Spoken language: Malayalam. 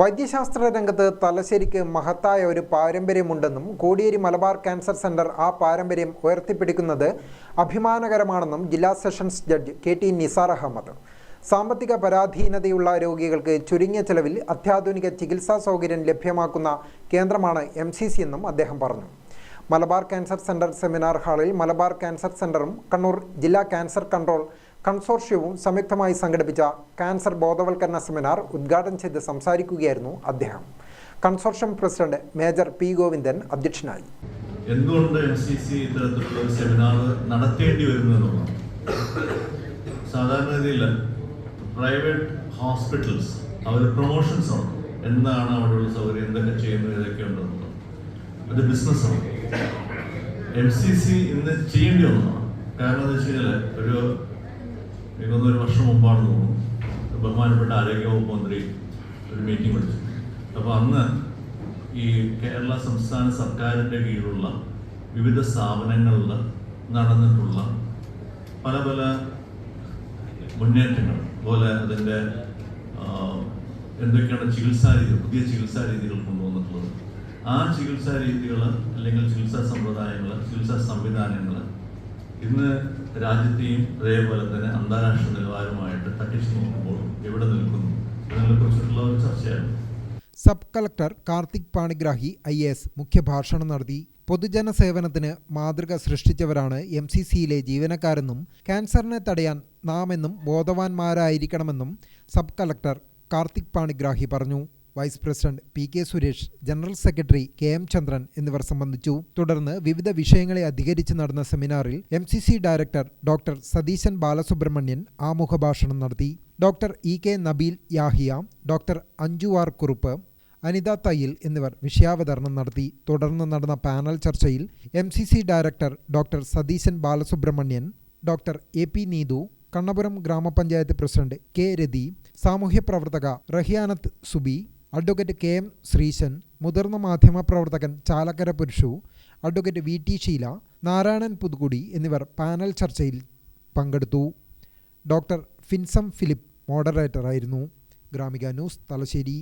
വൈദ്യശാസ്ത്ര രംഗത്ത് തലശ്ശേരിക്ക് മഹത്തായ ഒരു പാരമ്പര്യമുണ്ടെന്നും കോടിയേരി മലബാർ ക്യാൻസർ സെന്റർ ആ പാരമ്പര്യം ഉയർത്തിപ്പിടിക്കുന്നത് അഭിമാനകരമാണെന്നും ജില്ലാ sessions judge K T. Nisar Ahmed. സാമ്പത്തിക പരാധീനതയുള്ള രോഗികൾക്ക് ചുരുങ്ങിയ ചെലവിൽ അത്യാധുനിക ചികിത്സാ സൗകര്യം ലഭ്യമാക്കുന്ന കേന്ദ്രമാണ് MCC എന്നും അദ്ദേഹം പറഞ്ഞു. മലബാർ ക്യാൻസർ സെന്റർ സെമിനാർ ഹാളിൽ മലബാർ ക്യാൻസർ സെന്ററും കണ്ണൂർ ജില്ലാ ക്യാൻസർ കൺട്രോൾ കൺസോർഷ്യവും സംയുക്തമായി സംഘടിപ്പിച്ച ക്യാൻസർ ബോധവൽക്കരണ സെമിനാർ ഉദ്ഘാടനം ചെയ്ത് സംസാരിക്കുകയായിരുന്നു അദ്ദേഹം. Consortium president major P Govindan അധ്യക്ഷനായി. എന്തുകൊണ്ട് MCC ഇത്തരത്തിലുള്ള ഒരു സെമിനാർ നടത്തേണ്ടി വരുന്നതെന്നുള്ളതാണ്. സാധാരണഗതിയിൽ പ്രൈവറ്റ് ഹോസ്പിറ്റൽസ് അവർ പ്രൊമോഷൻസ് ആണ്, എന്താണ് അവിടെയുള്ള സൗകര്യം, എന്തൊക്കെ ചെയ്യുന്നു, ഏതൊക്കെ ഉണ്ടെന്നുള്ളത്. അത് ബിസിനസ്സാണ്. MCC ഇന്ന് ചെയ്യേണ്ടി വന്നതാണ്. കാരണം എന്താ വെച്ച് കഴിഞ്ഞാൽ ഒരു വർഷം മുമ്പാണെന്ന് തോന്നുന്നു, ബഹുമാനപ്പെട്ട ആരോഗ്യവകുപ്പ് മന്ത്രി ഒരു മീറ്റിംഗ് വിളിച്ചു. അപ്പോൾ അന്ന് ഈ കേരള സംസ്ഥാന സർക്കാരിൻ്റെ കീഴിലുള്ള വിവിധ സ്ഥാപനങ്ങളിൽ നടന്നിട്ടുള്ള പല പല മുന്നേറ്റങ്ങൾ പോലെ അതിൻ്റെ എന്തൊക്കെയാണ് പുതിയ ചികിത്സാ രീതികൾ കൊണ്ടുവന്നിട്ടുള്ളത്. ആ ചികിത്സാ രീതികൾ അല്ലെങ്കിൽ ചികിത്സാ സമ്പ്രദായങ്ങൾ, ചികിത്സാ സംവിധാനങ്ങൾ ഇന്ന് രാജ്യത്തെയും അതേപോലെ തന്നെ അന്താരാഷ്ട്ര നിലവാരമായിട്ട് തട്ടിച്ചു നോക്കുമ്പോൾ എവിടെ നിൽക്കുന്നു എന്നതിനെക്കുറിച്ചിട്ടുള്ള ഒരു ചർച്ചയായിരുന്നു. Sub collector Karthik Panigrahi IAS മുഖ്യഭാഷണം നടത്തി. പൊതുജന സേവനത്തിന് മാതൃക സൃഷ്ടിച്ചവരാണ് MCCയിലെ ജീവനക്കാരെന്നും ക്യാൻസറിനെ തടയാൻ നാം എന്നും ബോധവാന്മാരായിരിക്കണമെന്നും സബ് കളക്ടർ കാർത്തിക് പാണിഗ്രാഹി പറഞ്ഞു. Vice president PK Suresh, general secretary KM Chandran എന്നിവർ സംബന്ധിച്ചു. തുടർന്ന് വിവിധ വിഷയങ്ങളെ അധികരിച്ച് നടന്ന സെമിനാറിൽ MCC director doctor Satheesan Balasubramanian ആമുഖഭാഷണം നടത്തി. Doctor EK Nabeel Yahiya, doctor Anju R Kurup, Anitha Thayyil എന്നിവർ വിഷയാവതരണം നടത്തി. തുടർന്ന് നടന്ന പാനൽ ചർച്ചയിൽ MCC director doctor Satheesan Balasubramanian, doctor AP Neethu, Kannapuram ഗ്രാമപഞ്ചായത്ത് പ്രസിഡന്റ് K രതി, സാമൂഹ്യ പ്രവർത്തക റഹിയാനത്ത് സുബി, അഡ്വക്കേറ്റ് KM ശ്രീശൻ, മുതിർന്ന മാധ്യമപ്രവർത്തകൻ ചാലക്കര പുരുഷു, അഡ്വക്കേറ്റ് VT ഷീല, നാരായണൻ പുതുകുടി എന്നിവർ പാനൽ ചർച്ചയിൽ പങ്കെടുത്തു. ഡോക്ടർ ഫിൻസം ഫിലിപ്പ് മോഡറേറ്ററായിരുന്നു. ഗ്രാമിക ന്യൂസ്, തലശ്ശേരി.